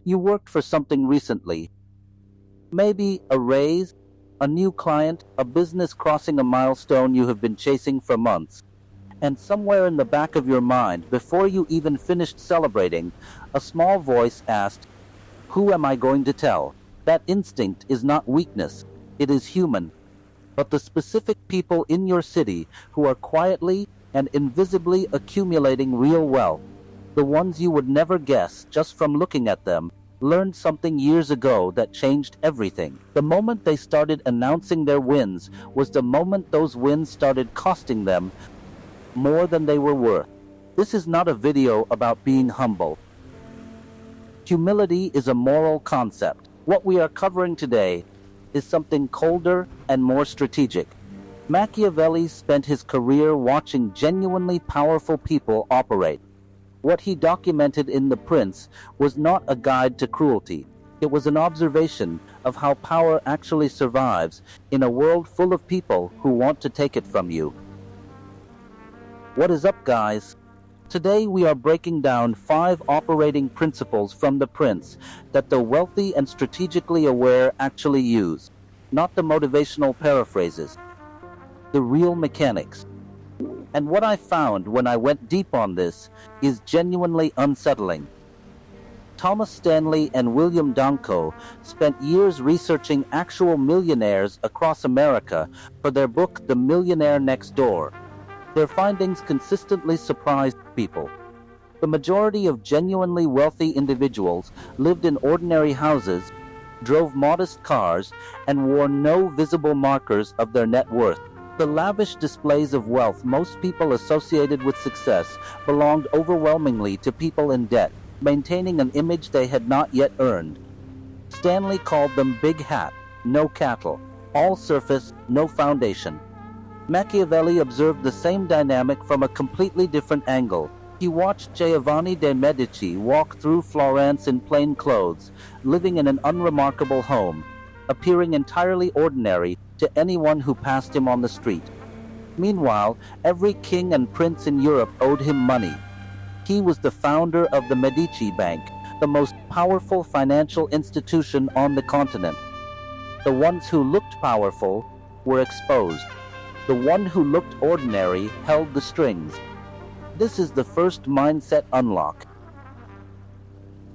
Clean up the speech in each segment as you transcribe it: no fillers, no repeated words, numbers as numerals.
You worked for something recently. Maybe a raise, a new client, a business crossing a milestone you have been chasing for months. And somewhere in the back of your mind, before you even finished celebrating, a small voice asked, "Who am I going to tell?" That instinct is not weakness, it is human. But the specific people in your city who are quietly and invisibly accumulating real wealth, the ones you would never guess just from looking at them, learned something years ago that changed everything. The moment they started announcing their wins was the moment those wins started costing them more than they were worth. This is not a video about being humble. Humility is a moral concept. What we are covering today is something colder and more strategic. Machiavelli spent his career watching genuinely powerful people operate. What he documented in The Prince was not a guide to cruelty. It was an observation of how power actually survives in a world full of people who want to take it from you. What is up, guys? Today we are breaking down 5 operating principles from The Prince that the wealthy and strategically aware actually use. Not the motivational paraphrases. The real mechanics. And what I found when I went deep on this is genuinely unsettling. Thomas Stanley and William Danko spent years researching actual millionaires across America for their book The Millionaire Next Door. Their findings consistently surprised people. The majority of genuinely wealthy individuals lived in ordinary houses, drove modest cars, and wore no visible markers of their net worth. The lavish displays of wealth most people associated with success belonged overwhelmingly to people in debt, maintaining an image they had not yet earned. Stanley called them big hat, no cattle, all surface, no foundation. Machiavelli observed the same dynamic from a completely different angle. He watched Giovanni de' Medici walk through Florence in plain clothes, living in an unremarkable home, appearing entirely ordinary to anyone who passed him on the street. Meanwhile, every king and prince in Europe owed him money. He was the founder of the Medici Bank, the most powerful financial institution on the continent. The ones who looked powerful were exposed. The one who looked ordinary held the strings. This is the first mindset unlock.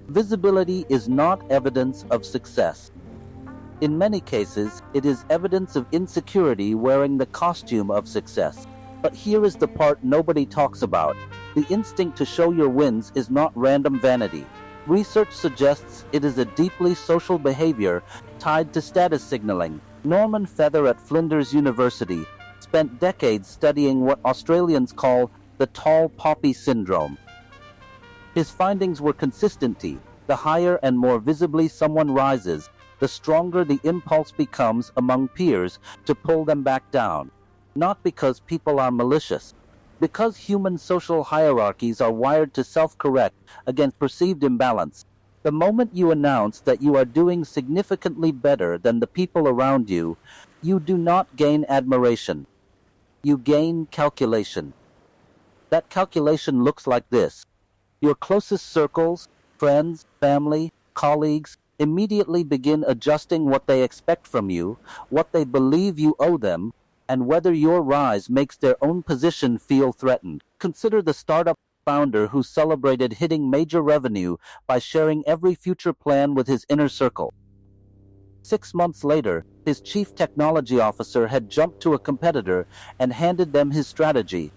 Visibility is not evidence of success. In many cases, it is evidence of insecurity wearing the costume of success. But here is the part nobody talks about. The instinct to show your wins is not random vanity. Research suggests it is a deeply social behavior tied to status signaling. Norman Feather at Flinders University spent decades studying what Australians call the tall poppy syndrome. His findings were consistency. The higher and more visibly someone rises, the stronger the impulse becomes among peers to pull them back down. Not because people are malicious, because human social hierarchies are wired to self-correct against perceived imbalance. The moment you announce that you are doing significantly better than the people around you, you do not gain admiration. You gain calculation. That calculation looks like this. Your closest circles, friends, family, colleagues, immediately begin adjusting what they expect from you, what they believe you owe them, and whether your rise makes their own position feel threatened. Consider the startup founder who celebrated hitting major revenue by sharing every future plan with his inner circle. 6 months later, his chief technology officer had jumped to a competitor and handed them his strategy.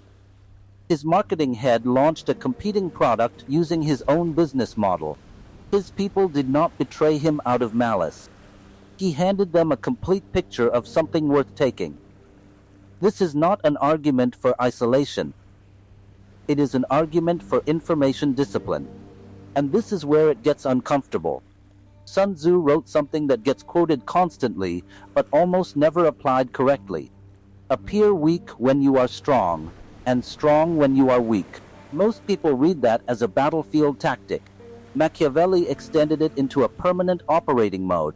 His marketing head launched a competing product using his own business model. His people did not betray him out of malice. He handed them a complete picture of something worth taking. This is not an argument for isolation. It is an argument for information discipline. And this is where it gets uncomfortable. Sun Tzu wrote something that gets quoted constantly, but almost never applied correctly. Appear weak when you are strong, and strong when you are weak. Most people read that as a battlefield tactic. Machiavelli extended it into a permanent operating mode.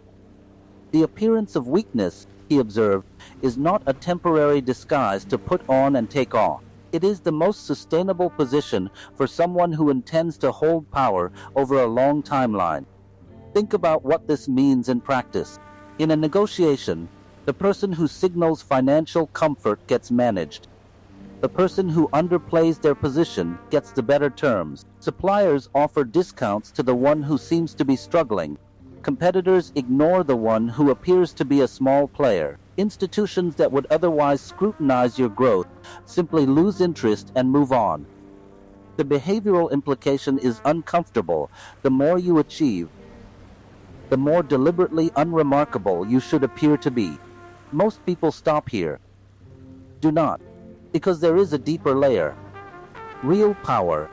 The appearance of weakness, he observed, is not a temporary disguise to put on and take off. It is the most sustainable position for someone who intends to hold power over a long timeline. Think about what this means in practice. In a negotiation, the person who signals financial comfort gets managed. The person who underplays their position gets the better terms. Suppliers offer discounts to the one who seems to be struggling. Competitors ignore the one who appears to be a small player. Institutions that would otherwise scrutinize your growth simply lose interest and move on. The behavioral implication is uncomfortable. The more you achieve, the more deliberately unremarkable you should appear to be. Most people stop here. Do not, because there is a deeper layer. Real power,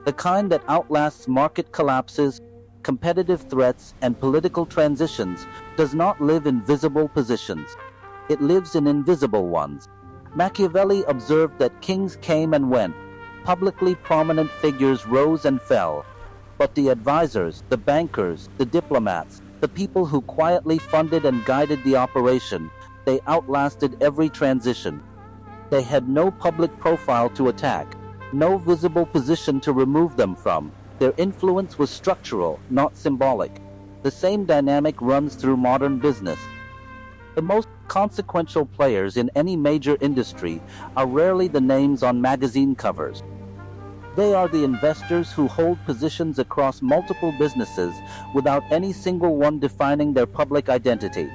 the kind that outlasts market collapses, competitive threats, and political transitions, does not live in visible positions. It lives in invisible ones. Machiavelli observed that kings came and went. Publicly prominent figures rose and fell. But the advisors, the bankers, the diplomats, the people who quietly funded and guided the operation, they outlasted every transition. They had no public profile to attack, no visible position to remove them from. Their influence was structural, not symbolic. The same dynamic runs through modern business. The most consequential players in any major industry are rarely the names on magazine covers. They are the investors who hold positions across multiple businesses without any single one defining their public identity.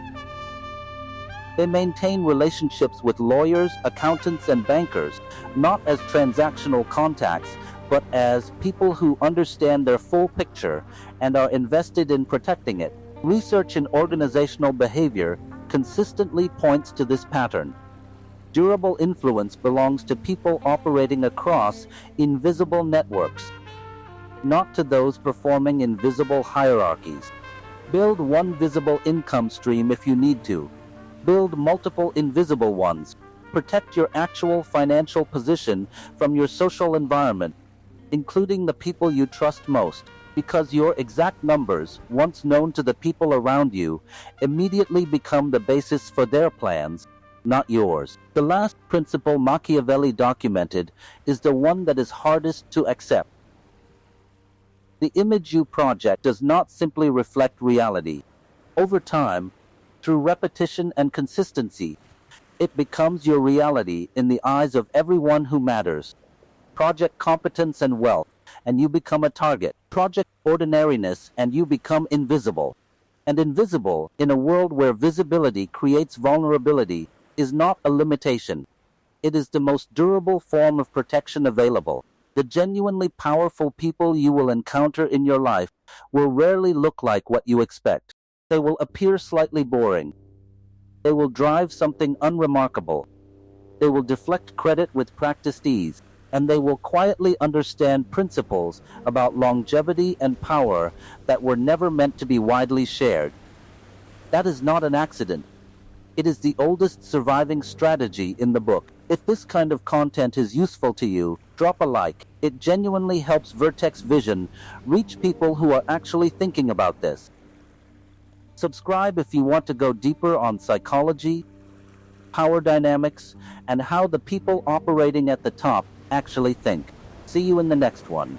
They maintain relationships with lawyers, accountants, and bankers, not as transactional contacts, but as people who understand their full picture and are invested in protecting it. Research in organizational behavior consistently points to this pattern. Durable influence belongs to people operating across invisible networks, not to those performing invisible hierarchies. Build one visible income stream if you need to. Build multiple invisible ones. Protect your actual financial position from your social environment, including the people you trust most, because your exact numbers, once known to the people around you, immediately become the basis for their plans, not yours. The last principle Machiavelli documented is the one that is hardest to accept. The image you project does not simply reflect reality. Over time, through repetition and consistency, it becomes your reality in the eyes of everyone who matters. Project competence and wealth, and you become a target. Project ordinariness, and you become invisible. And invisible, in a world where visibility creates vulnerability, is not a limitation. It is the most durable form of protection available. The genuinely powerful people you will encounter in your life will rarely look like what you expect. They will appear slightly boring. They will drive something unremarkable. They will deflect credit with practiced ease, and they will quietly understand principles about longevity and power that were never meant to be widely shared. That is not an accident. It is the oldest surviving strategy in the book. If this kind of content is useful to you, drop a like. It genuinely helps Vertex Vision reach people who are actually thinking about this. Subscribe if you want to go deeper on psychology, power dynamics, and how the people operating at the top actually think. See you in the next one.